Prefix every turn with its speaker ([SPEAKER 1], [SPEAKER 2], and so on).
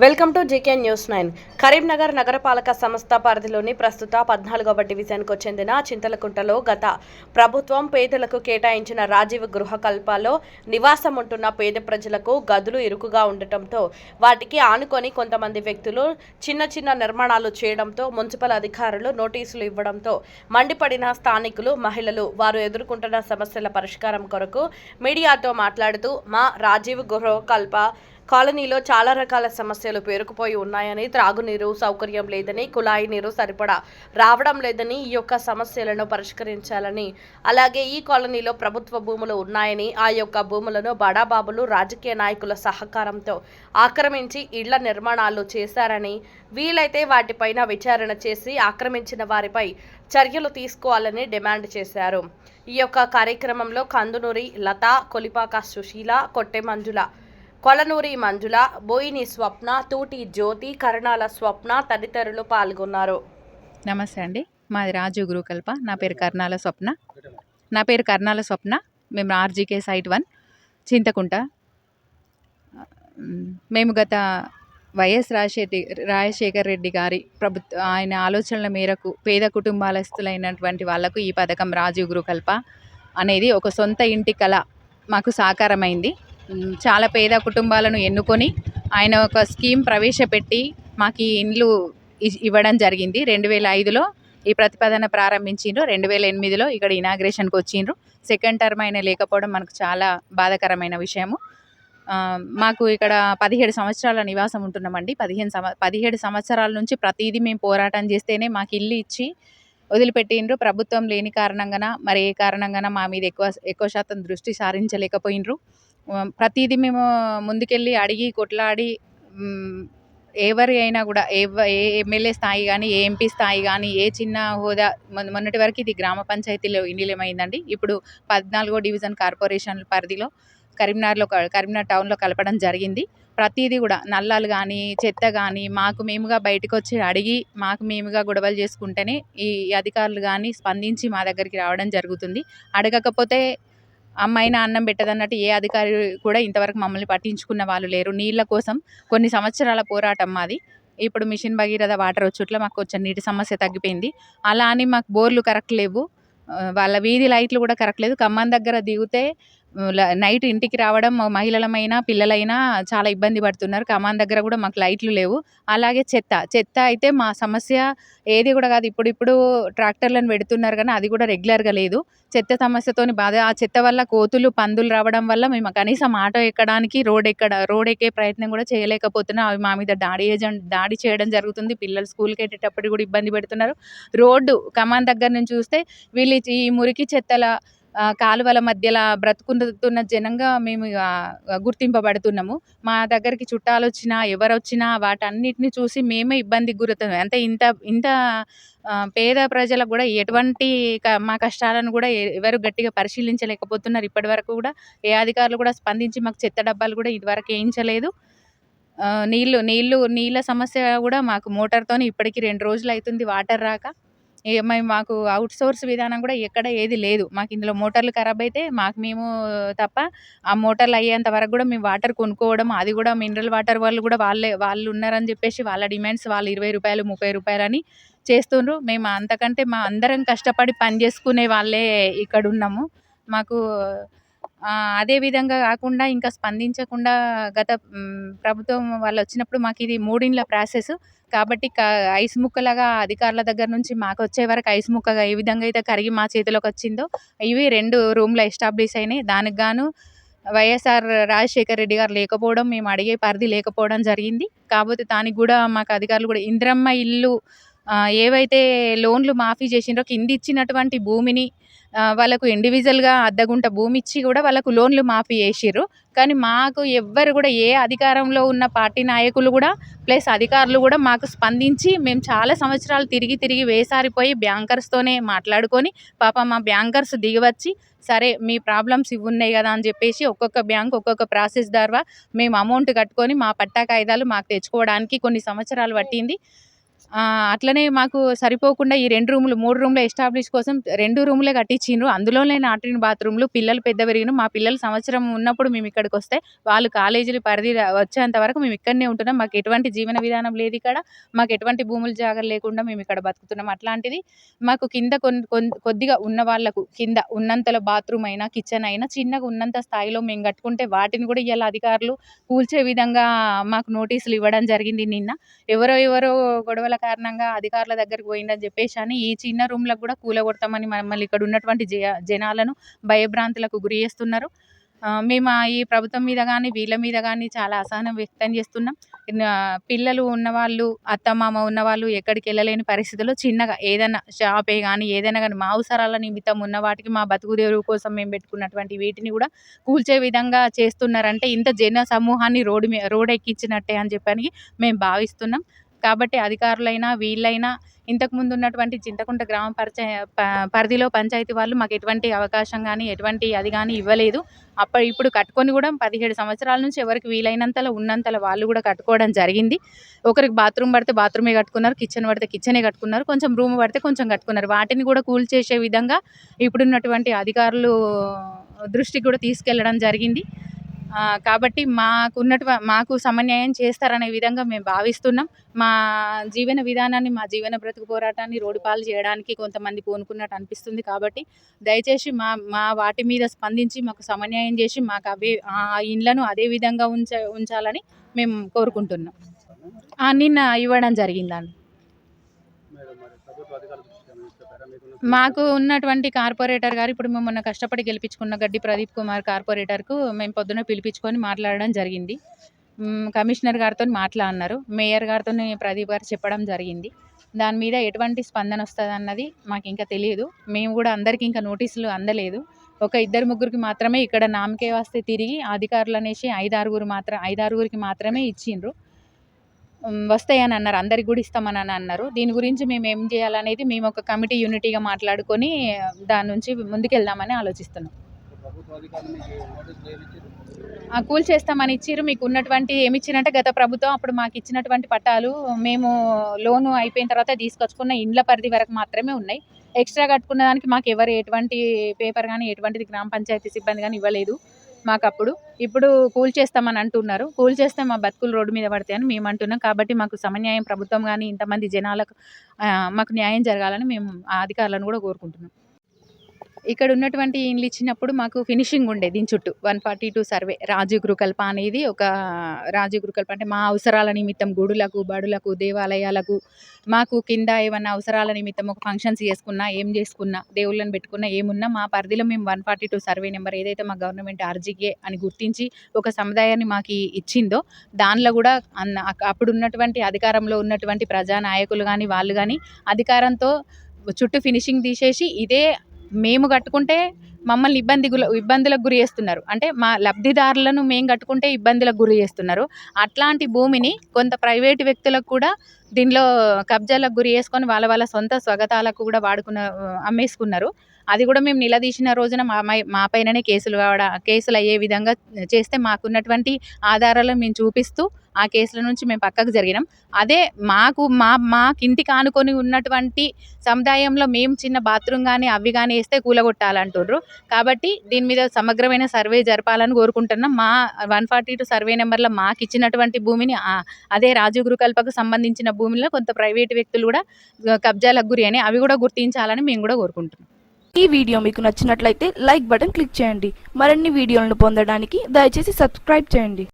[SPEAKER 1] Welcome to GK news 9. Karimnagar నగరపాలక సంస్థ పరిధిలోని ప్రస్తుత 14వ డివిజన్కు చెందిన చింతలకుంటలో గత ప్రభుత్వం పేదలకు కేటాయించిన రాజీవ్ గృహకల్పలో నివాసం ఉంటున్న పేద ప్రజలకు గదులు ఇరుకుగా ఉండటంతో వాటికి ఆనుకొని కొంతమంది వ్యక్తులు చిన్న నిర్మాణాలు చేయడంతో మున్సిపల్ అధికారులు నోటీసులు ఇవ్వడంతో మండిపడిన స్థానికులు మహిళలు వారు ఎదుర్కొంటున్న సమస్యల పరిష్కారం కొరకు మీడియాతో మాట్లాడుతూ మా రాజీవ్ గృహకల్ప కాలనీలో చాలా రకాల సమస్యలు పేరుకుపోయి ఉన్నాయని, త్రాగునీరు సౌకర్యం లేదని, కుళాయి నీరు సరిపడా రావడం లేదని, ఈ యొక్క సమస్యలను పరిష్కరించాలని, అలాగే ఈ కాలనీలో ప్రభుత్వ భూములు ఉన్నాయని, ఆ యొక్క భూములను బడాబాబులు రాజకీయ నాయకుల సహకారంతో ఆక్రమించి ఇళ్ల నిర్మాణాలు చేశారని, వీలైతే వాటిపైన విచారణ చేసి ఆక్రమించిన వారిపై చర్యలు తీసుకోవాలని డిమాండ్ చేశారు. ఈ యొక్క కార్యక్రమంలో కందునూరి లత, కొలిపాక సుశీల, కొట్టె మంజుల, కొలనూరి మంజుల, బోయిని స్వప్న, తూటి జ్యోతి, కరణాల స్వప్న తదితరులు పాల్గొన్నారు.
[SPEAKER 2] నమస్తే అండి. మాది రాజు గురుకల్ప. నా పేరు కర్ణాల స్వప్న. మేము ఆర్జీకే సైట్ 1 చింతకుంట. మేము గత వైఎస్ రాజశేఖర్ రెడ్డి గారి ఆయన ఆలోచనల మేరకు పేద కుటుంబాలస్తులైనటువంటి వాళ్లకు ఈ పథకం రాజీవ్ గృహకల్ప అనేది ఒక సొంత ఇంటి కల మాకు సాకారమైంది. చాలా పేద కుటుంబాలను ఎన్నుకొని ఆయన ఒక స్కీమ్ ప్రవేశపెట్టి మాకు ఈ ఇండ్లు ఇవ్వడం జరిగింది. 2005లో ఈ ప్రతిపాదన ప్రారంభించిండ్రు. 2008లో ఇక్కడ ఇనాగ్రేషన్కి వచ్చిండ్రు. సెకండ్ టర్మ్ అయినా లేకపోవడం మనకు చాలా బాధాకరమైన విషయము. మాకు ఇక్కడ 17 సంవత్సరాల నివాసం ఉంటున్నామండి. 17 సంవత్సరాల నుంచి ప్రతిదీ మేము పోరాటం చేస్తేనే మాకు ఇల్లు ఇచ్చి వదిలిపెట్టిండ్రు. ప్రభుత్వం లేని కారణంగాన మరి ఏ కారణంగాన మా మీద ఎక్కువ శాతం దృష్టి సారించలేకపోయినరు. ప్రతిదీ మేము ముందుకెళ్ళి అడిగి కొట్లాడి ఎవరి అయినా కూడా ఏ ఎమ్మెల్యే స్థాయి కానీ, ఏ ఎంపీ స్థాయి కానీ, ఏ చిన్న హోదా మొన్నటి వరకు ఇది గ్రామ పంచాయతీలో విలీనమైందండి. ఇప్పుడు 14వ డివిజన్ కార్పొరేషన్ పరిధిలో కరీంనగర్ టౌన్లో కలపడం జరిగింది. ప్రతిదీ కూడా నల్లాలు కానీ, చెత్త కానీ మాకు మేముగా బయటకు వచ్చి అడిగి మాకు మేముగా గొడవలు చేసుకుంటేనే ఈ అధికారులు కానీ స్పందించి మా దగ్గరికి రావడం జరుగుతుంది. అడగకపోతే అమ్మాయినా అన్నం పెట్టదన్నట్టు ఏ అధికారి కూడా ఇంతవరకు మమ్మల్ని పట్టించుకున్న వాళ్ళు లేరు. నీళ్ళ కోసం కొన్ని సంవత్సరాల పోరాటం మాది. ఇప్పుడు మిషన్ భగీరథ వాటర్ వచ్చుట్ల మాకు కొంచెం నీటి సమస్య తగ్గిపోయింది. అలా అని మాకు బోర్లు కరెక్ట్ లేవు, వాళ్ళ వీధి లైట్లు కూడా కరెక్ట్ లేదు. ఖమ్మం దగ్గర దిగితే నైట్ ఇంటికి రావడం మహిళలమైనా పిల్లలైనా చాలా ఇబ్బంది పడుతున్నారు. ఖమ్మం దగ్గర కూడా మాకు లైట్లు లేవు. అలాగే చెత్త అయితే మా సమస్య ఏది కూడా కాదు. ఇప్పుడు ట్రాక్టర్లను పెడుతున్నారు కానీ అది కూడా రెగ్యులర్గా లేదు. చెత్త సమస్యతోని బాధ. ఆ చెత్త వల్ల కోతులు, పందులు రావడం వల్ల మేము కనీసం ఆటో ఎక్కడానికి రోడ్ ఎక్కే ప్రయత్నం కూడా చేయలేకపోతున్నాం. అవి మా మీద దాడి చేయడం జరుగుతుంది. పిల్లలు స్కూల్కి వెళ్ళేటప్పుడు కూడా ఇబ్బంది పెడుతున్నారు. రోడ్డు ఖమ్మం దగ్గర నుంచి చూస్తే వీళ్ళు ఈ మురికి చెత్తల కాలువల మధ్యలో బ్రతుకుతున్న జనంగా మేము గుర్తింపబడుతున్నాము. మా దగ్గరికి చుట్టాలు వచ్చినా ఎవరొచ్చినా వాటన్నిటిని చూసి మేమే ఇబ్బందికి గురవుతున్నాం. అంటే ఇంత పేద ప్రజలకు కూడా ఎటువంటి మా కష్టాలను కూడా ఎవరు గట్టిగా పరిశీలించలేకపోతున్నారు. ఇప్పటివరకు కూడా ఏ అధికారులు కూడా స్పందించి మాకు చెత్త డబ్బాలు కూడా ఇదివరకు వేయించలేదు. నీళ్ళ సమస్య కూడా మాకు మోటార్తోని ఇప్పటికి 2 రోజులు అవుతుంది వాటర్ రాక. మాకు అవుట్ సోర్స్ విధానం కూడా ఎక్కడ ఏది లేదు. మాకు ఇందులో మోటార్లు ఖరాబ్ అయితే మేము తప్ప ఆ మోటార్లు అయ్యేంత వరకు కూడా మేము వాటర్ కొనుక్కోవడం, అది కూడా మినరల్ వాటర్ వాళ్ళు కూడా వాళ్ళు ఉన్నారని చెప్పేసి వాళ్ళ డిమాండ్స్ వాళ్ళు రూ. 20, రూ. 30 అని చేస్తుండ్రు. మేము అంతకంటే మా అందరం కష్టపడి పని చేసుకునే వాళ్ళే ఇక్కడ ఉన్నాము. మాకు అదే విధంగా కాకుండా ఇంకా స్పందించకుండా గత ప్రభుత్వం వాళ్ళు వచ్చినప్పుడు మాకు ఇది 3 ఇండ్ల ప్రాసెస్ కాబట్టి ఐస్ ముక్కలాగా అధికారుల దగ్గర నుంచి మాకు వచ్చే వరకు ఐస్ ముక్కగా ఏ విధంగా అయితే కరిగి మా చేతిలోకి వచ్చిందో ఇవి 2 రూమ్లు ఎస్టాబ్లిష్ అయినాయి. దానికి గాను వైఎస్ఆర్ రాజశేఖర్ రెడ్డి గారు లేకపోవడం, మేము అడిగే పరిధి లేకపోవడం జరిగింది. కాకపోతే దానికి కూడా మాకు అధికారులు కూడా ఇందిరమ్మ ఇల్లు ఏవైతే లోన్లు మాఫీ చేసిండ్రో కింద ఇచ్చినటువంటి భూమిని వాళ్ళకు ఇండివిజువల్గా అర్ధగుంట భూమి ఇచ్చి కూడా వాళ్ళకు లోన్లు మాఫీ చేసిర్రు. కానీ మాకు ఎవ్వరు కూడా ఏ అధికారంలో ఉన్న పార్టీ నాయకులు కూడా ప్లస్ అధికారులు కూడా మాకు స్పందించి మేము చాలా సంవత్సరాలు తిరిగి వేసారిపోయి బ్యాంకర్స్తోనే మాట్లాడుకొని మా బ్యాంకర్స్ దిగివచ్చి సరే మీ ప్రాబ్లమ్స్ ఇవి ఉన్నాయి కదా అని చెప్పేసి ఒక్కొక్క బ్యాంక్ ఒక్కొక్క ప్రాసెస్ ద్వారా మేము అమౌంట్ కట్టుకొని మా పట్టా కాయిదాలు మాకు తెచ్చుకోవడానికి కొన్ని సంవత్సరాలు పట్టింది. అట్లనే మాకు సరిపోకుండా ఈ 2 రూములు, 3 రూముల ఎస్టాబ్లిష్ కోసం 2 రూములే కట్టించిండ్రు. అందులోనే లాట్రిన్ బాత్రూమ్‌లు. పిల్లలు పెద్ద పెరిగిన మా పిల్లలు సంవత్సరం ఉన్నప్పుడు మేము ఇక్కడికొస్తే, వాళ్ళు కాలేజీలు పరిధి వచ్చేంత వరకు మేము ఇక్కడనే ఉంటున్నాం. మాకు ఎటువంటి జీవన విధానం లేదు ఇక్కడ. మాకు ఎటువంటి భూములు జాగాలు లేకుండా మేము ఇక్కడ బతుకుతున్నాం. అట్లాంటిది మాకు కింద కొద్దిగా ఉన్న వాళ్ళకు కింద ఉన్నంతలో బాత్రూమ్ అయినా, కిచెన్ అయినా చిన్నగా ఉన్నంత స్థాయిలో మేము కట్టుకుంటే వాటిని కూడా ఇయాల అధికారులు కూల్చే విధంగా మాకు నోటీసులు ఇవ్వడం జరిగింది నిన్న. ఎవరో గొడవల కారణంగా అధికారుల దగ్గరికి పోయిందని చెప్పేసి ఈ చిన్న రూమ్‌లకు కూడా కూలగొడతామని మమ్మల్ని ఇక్కడ ఉన్నటువంటి జనాలను భయభ్రాంతులకు గురి చేస్తున్నారు. మేము ఈ ప్రభుత్వం మీద గానీ, వీళ్ళ మీద గానీ చాలా అసహనం వ్యక్తం చేస్తున్నాం. పిల్లలు ఉన్నవాళ్ళు, అత్తమామ ఉన్నవాళ్ళు ఎక్కడికెళ్ళలేని పరిస్థితుల్లో చిన్నగా ఏదైనా షాపే గానీ, ఏదైనా గానీ మా అవసరాల నిమిత్తం ఉన్న వాటికి మా బతుకు తెరువు కోసం మేము పెట్టుకున్నటువంటి వీటిని కూడా కూల్చే విధంగా చేస్తున్నారంటే ఇంత జన సమూహాన్ని రోడ్డెక్కించినట్టే అని చెప్పని మేము భావిస్తున్నాం. కాబట్టి అధికారులైనా, వీళ్ళైనా ఇంతకుముందు ఉన్నటువంటి చింతకుంట గ్రామ పరిధిలో పంచాయతీ వాళ్ళు మాకు ఎటువంటి అవకాశం గానీ, ఎటువంటి అది గానీ ఇవ్వలేదు. ఇప్పుడు కట్టుకొని కూడా 17 సంవత్సరాల నుంచి ఎవరికి వీలైనంతలో ఉన్నంతలో వాళ్ళు కూడా కట్టుకోవడం జరిగింది. ఒకరికి బాత్రూమ్ పడితే బాత్రూమే కట్టుకున్నారు, కిచెన్ పడితే కిచెనే కట్టుకున్నారు, కొంచెం రూమ్ పడితే కొంచెం కట్టుకున్నారు. వాటిని కూడా కూల్చేసే విధంగా ఇప్పుడున్నటువంటి అధికారులు దృష్టికి కూడా తీసుకెళ్లడం జరిగింది. కాబట్టి మాకు సమన్యాయం చేస్తారనే విధంగా మేము భావిస్తున్నాం. మా జీవన విధానాన్ని, మా జీవన బ్రతుకు పోరాటాన్ని రోడ్డు పాలు చేయడానికి కొంతమంది పూనుకున్నట్టు అనిపిస్తుంది. కాబట్టి దయచేసి మా వాటి మీద స్పందించి మాకు సమన్యాయం చేసి మాకు ఇండ్లను అదే విధంగా ఉంచాలని మేము కోరుకుంటున్నాం. నిన్న ఇవ్వడం జరిగిందండి. మాకు ఉన్నటువంటి కార్పొరేటర్ గారు ఇప్పుడు మేము మొన్న కష్టపడి గెలిపించుకున్న గడ్డి ప్రదీప్ కుమార్ కార్పొరేటర్కు మేము పొద్దున పిలిపించుకొని మాట్లాడడం జరిగింది. కమిషనర్ గారితో మాట్లాడినారు. మేయర్ గారితో ప్రదీప్ గారు చెప్పడం జరిగింది. దాని మీద ఎటువంటి స్పందన వస్తుందన్నది మాకు ఇంకా తెలియదు. మేము కూడా అందరికీ ఇంకా నోటీసులు అందలేదు. ఒక 2-3కి మాత్రమే ఇక్కడ నామకే వస్తే తిరిగి అధికారులు అనేసి 5-6కి మాత్రమే ఇచ్చిండ్రు. వస్తాయని అన్నారు. అందరికి కూడా ఇస్తామని అన్నారు. దీని గురించి మేము ఏం చేయాలనేది మేము ఒక కమిటీ యూనిటీగా మాట్లాడుకొని దాని నుంచి ముందుకెళ్దామని ఆలోచిస్తున్నాం. కూల్చేస్తామని ఇచ్చిర్రు. మీకు ఉన్నటువంటి ఏమిచ్చిరంటే గత ప్రభుత్వం అప్పుడు మాకు ఇచ్చినటువంటి పట్టాలు మేము లోను అయిపోయిన తర్వాత తీసుకొచ్చుకున్న ఇండ్ల పరిధి వరకు మాత్రమే ఉన్నాయి. ఎక్స్ట్రా కట్టుకున్న దానికి మాకు ఎవరు ఎటువంటి పేపర్ కానీ, ఎటువంటిది గ్రామ పంచాయతీ సిబ్బంది కానీ ఇవ్వలేదు మాకప్పుడు. ఇప్పుడు కూల్చేస్తామని అంటున్నారు. కూల్చేస్తే మా బతుకులు రోడ్డు మీద పడతాయని మేము అంటున్నాం. కాబట్టి మాకు సమన్యాయం ప్రభుత్వం కానీ, ఇంతమంది జనాలకు మాకు న్యాయం జరగాలని మేము ఆ అధికారులను కూడా కోరుకుంటున్నాం. ఇక్కడ ఉన్నటువంటి ఇండ్లు ఇచ్చినప్పుడు మాకు ఫినిషింగ్ ఉండే దీని చుట్టూ 142 సర్వే రాజీవ్ గృహకల్ప అనేది ఒక రాజీవ్ గృహకల్ప అంటే మా అవసరాల నిమిత్తం గుడులకు, బడులకు, దేవాలయాలకు మాకు కింద ఏమన్నా అవసరాల నిమిత్తం ఒక ఫంక్షన్స్ చేసుకున్నా, ఏం చేసుకున్నా, దేవుళ్ళని పెట్టుకున్నా, ఏమున్నా మా పరిధిలో మేము 142 సర్వే నెంబర్ ఏదైతే మా గవర్నమెంట్ ఆర్జీకే అని గుర్తించి ఒక సముదాయాన్ని మాకు ఇచ్చిందో దానిలో కూడా అప్పుడు ఉన్నటువంటి అధికారంలో ఉన్నటువంటి ప్రజానాయకులు కానీ, వాళ్ళు కానీ అధికారంతో చుట్టూ ఫినిషింగ్ తీసేసి ఇదే మేము కట్టుకుంటే మమ్మల్ని ఇబ్బందులకు గురి చేస్తున్నారు. అంటే మా లబ్ధిదారులను మేము కట్టుకుంటే ఇబ్బందులకు గురి చేస్తున్నారు. అట్లాంటి భూమిని కొంత ప్రైవేటు వ్యక్తులకు కూడా దీనిలో కబ్జాలకు గురి చేసుకొని వాళ్ళ సొంత స్వగతాలకు కూడా అమ్మేసుకున్నారు. అది కూడా మేము నిలదీసిన రోజున మా పైననే కేసులు అయ్యే విధంగా చేస్తే మాకున్నటువంటి ఆధారాలను మేము చూపిస్తూ ఆ కేసుల నుంచి మేము పక్కకు జరిగినాం. అదే మాకింటికి ఆనుకొని ఉన్నటువంటి సముదాయంలో మేము చిన్న బాత్రూమ్ కానీ అవి కానీ వేస్తే కూలగొట్టాలంటుర్రు. కాబట్టి దీని మీద సమగ్రమైన సర్వే జరపాలని కోరుకుంటున్నాం. మా 142 సర్వే నెంబర్లో మాకు ఇచ్చినటువంటి భూమిని అదే రాజీవ్ గృహకల్పకు సంబంధించిన భూమిలో కొంత ప్రైవేటు వ్యక్తులు కూడా కబ్జాలకు గురి అని అవి కూడా గుర్తించాలని మేము కూడా కోరుకుంటున్నాం.
[SPEAKER 3] ఈ వీడియో మీకు నచ్చినట్లయితే లైక్ బటన్ క్లిక్ చేయండి. మరిన్ని వీడియోలను పొందడానికి దయచేసి సబ్స్క్రైబ్ చేయండి.